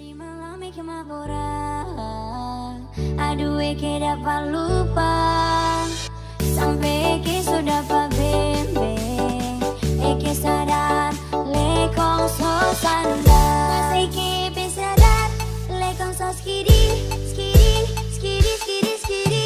Tadi malam ke Mabora, aduh ke dapat lupa, sampai ke sudah pa bembe, ke sadar lekong so sanda, masih ke pesadar lekong so skidi, skidi, skidi, skidi, skidi.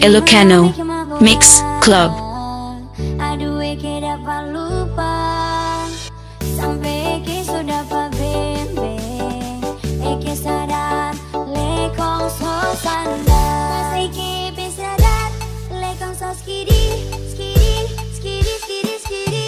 Ilocano Mix Club. Aduh ke dapat lupa, sampai ke sudah pa bembe, ke sadar lekong so sanda, masih ke pesadar lekong so skidi, skidi, skidi, skidi, skidi.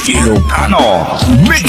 Ilocano Mix